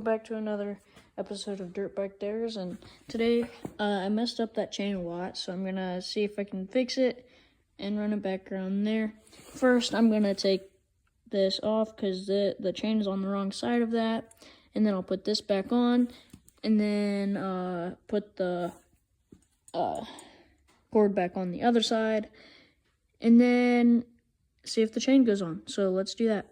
back to another episode of Dirtbike Dares, and today I messed up that chain a lot, so I'm going to see if I can fix it and run it back around there. First, I'm going to take this off because the chain is on the wrong side of that, and then I'll put this back on, and then put the cord back on the other side, and then see if the chain goes on. So let's do that.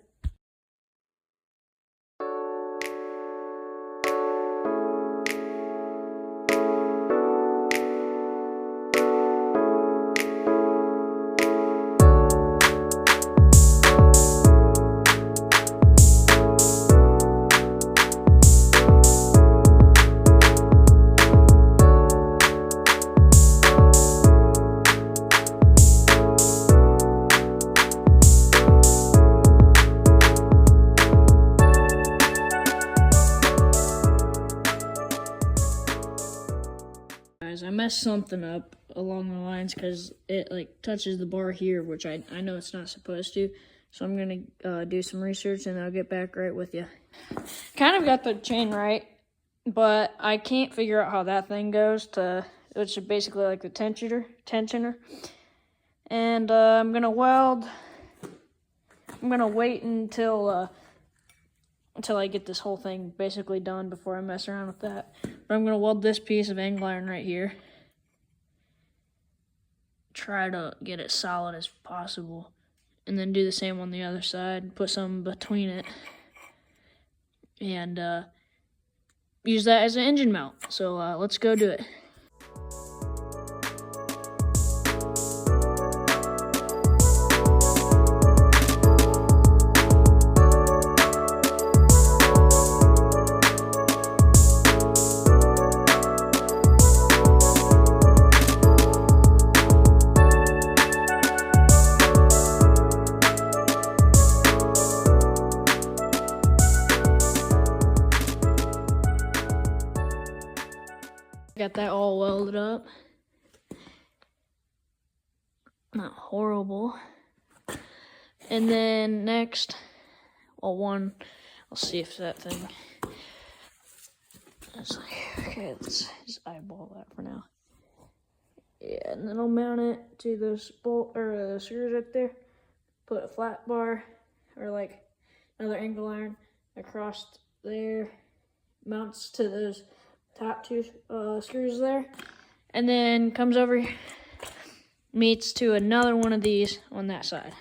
I messed something up along the lines because it like touches the bar here, which I know it's not supposed to. So I'm gonna do some research and I'll get back right with you. Kind of got the chain right, but I can't figure out how that thing goes to, which is basically like the tensioner. And I'm gonna wait until I get this whole thing basically done before I mess around with that. But I'm going to weld this piece of angle iron right here. Try to get it solid as possible. And then do the same on the other side. Put some between it. And use that as an engine mount. So let's go do it. Got that all welded up. Not horrible. And then next, I'll see if that thing. It's like, okay, let's just eyeball that for now. Yeah, and then I'll mount it to those screws right there. Put a flat bar or like another angle iron across there. Mounts to those top two screws there, and then comes over, meets to another one of these on that side.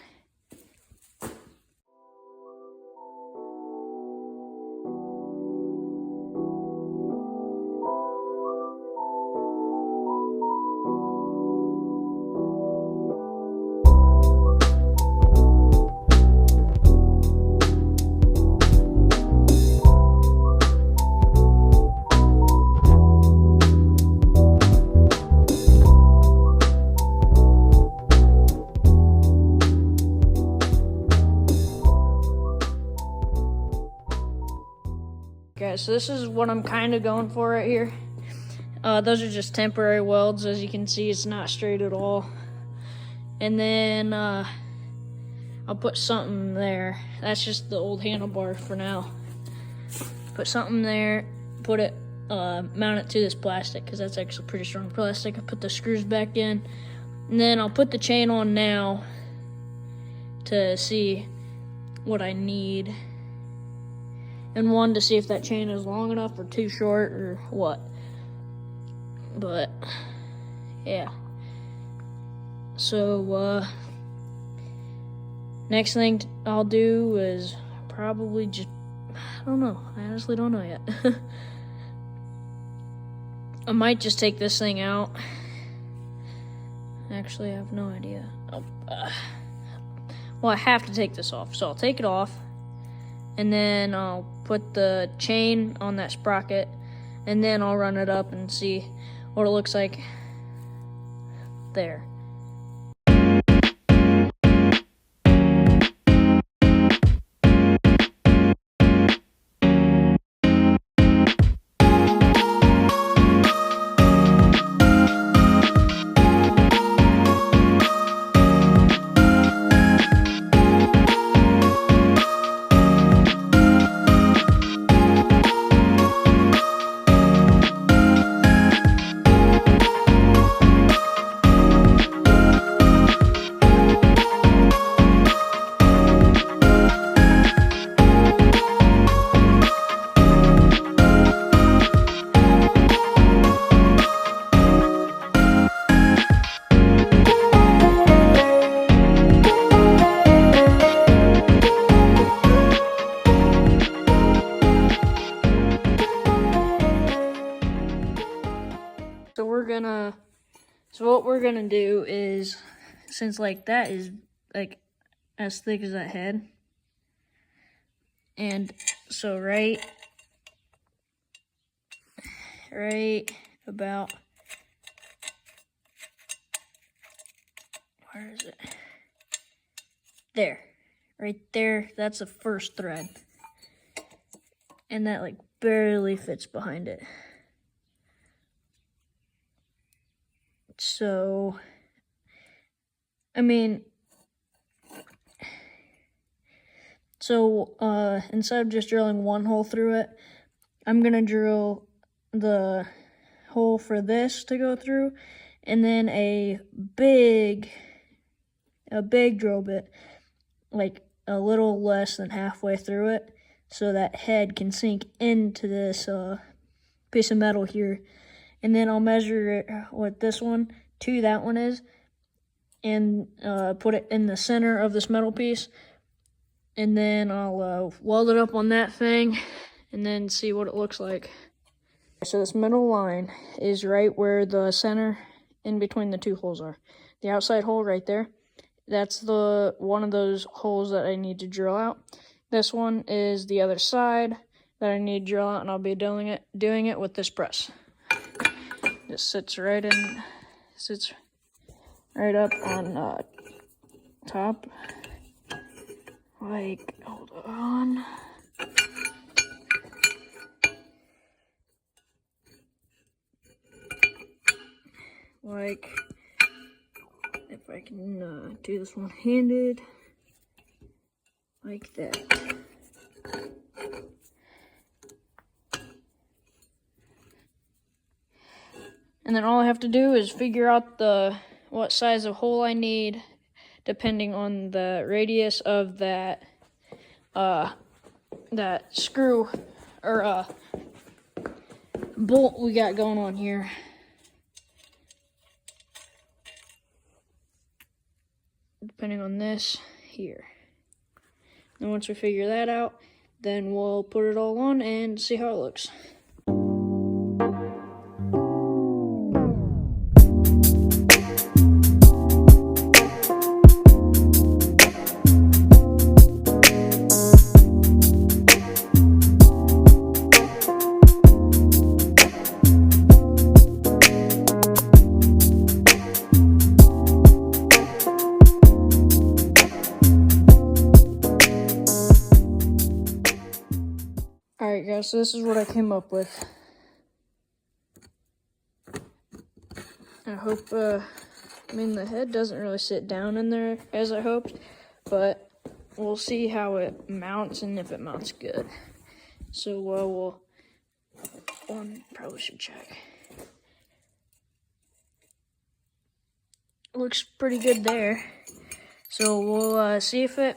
Okay, so this is what I'm kind of going for right here. Those are just temporary welds. As you can see, it's not straight at all. And then I'll put something there. That's just the old handlebar for now. Put something there, put it, mount it to this plastic, because that's actually pretty strong plastic. I put the screws back in, and then I'll put the chain on now to see what I need. And one, to see if that chain is long enough or too short or what. But, yeah. So, next thing I'll do is probably just, I don't know. I honestly don't know yet. I might just take this thing out. Actually, I have no idea. Well, I have to take this off. So I'll take it off. And then I'll put the chain on that sprocket, and then I'll run it up and see what it looks like there. what we're gonna do is, since like that is like as thick as that head, and so right about, where is it? There, right there, that's the first thread. And that like barely fits behind it. So, I mean, instead of just drilling one hole through it, I'm gonna drill the hole for this to go through, and then a big drill bit, like a little less than halfway through it, so that head can sink into this piece of metal here. And then I'll measure it what this one to that one is, and put it in the center of this metal piece. And then I'll weld it up on that thing, and then see what it looks like. So this middle line is right where the center in between the two holes are. The outside hole right there, that's the one of those holes that I need to drill out. This one is the other side that I need to drill out, and I'll be doing it with this press. It sits right up on top. Like, hold on. Like, if I can do this one-handed, like that. And then all I have to do is figure out what size of hole I need, depending on the radius of that screw or bolt we got going on here. Depending on this here. And once we figure that out, then we'll put it all on and see how it looks. Alright guys, so this is what I came up with. I hope, the head doesn't really sit down in there as I hoped, but we'll see how it mounts and if it mounts good. So, probably should check. Looks pretty good there. So we'll see if it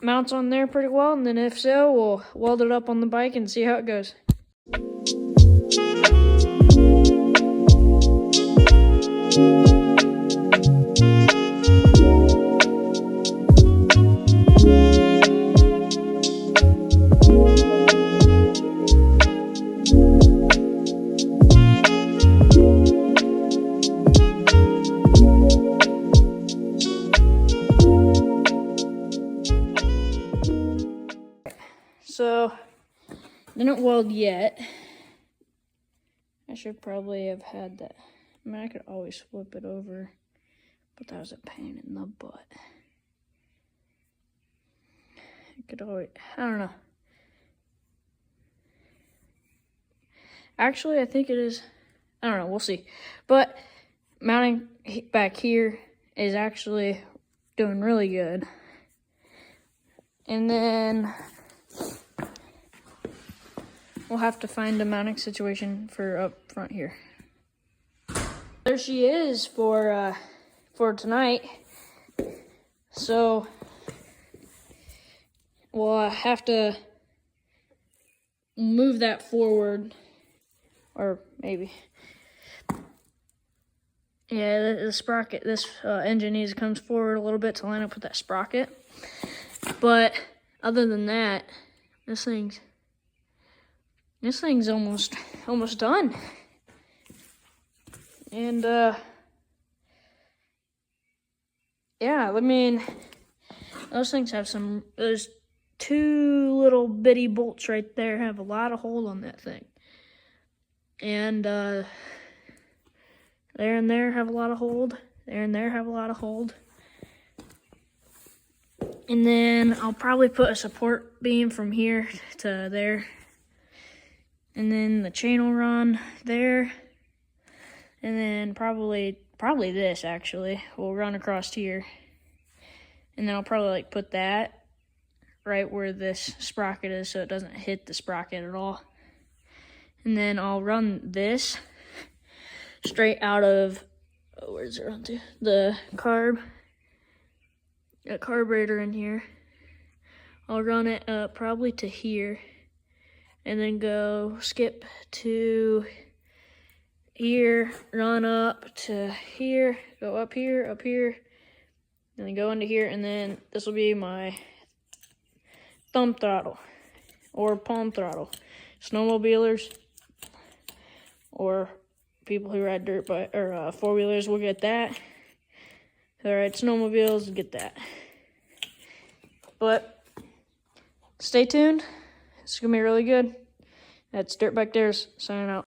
mounts on there pretty well, and then if so, we'll weld it up on the bike and see how it goes. So, didn't weld yet. I should probably have had that. I mean, I could always flip it over, but that was a pain in the butt. I don't know. Actually, I think it is. I don't know, we'll see. But mounting back here is actually doing really good. And then we'll have to find a mounting situation for up front here. There she is for tonight. So we'll have to move that forward, or maybe. Yeah, the sprocket, this engine comes forward a little bit to line up with that sprocket. But other than that, this thing's almost done. And yeah, I mean, those things have those two little bitty bolts right there have a lot of hold on that thing. And there and there have a lot of hold. There and there have a lot of hold. And then I'll probably put a support beam from here to there. And then the chain will run there. And then probably this actually will run across here. And then I'll probably like put that right where this sprocket is so it doesn't hit the sprocket at all. And then I'll run this straight out of, where's it run to? The carburetor in here. I'll run it up probably to here. And then go skip to here, run up to here, go up here, and then go into here, and then this will be my thumb throttle or palm throttle. Snowmobilers or people who ride dirt bike or four-wheelers will get that. Who ride snowmobiles get that. But stay tuned. It's gonna be really good. That's Dirtbike Dares signing out.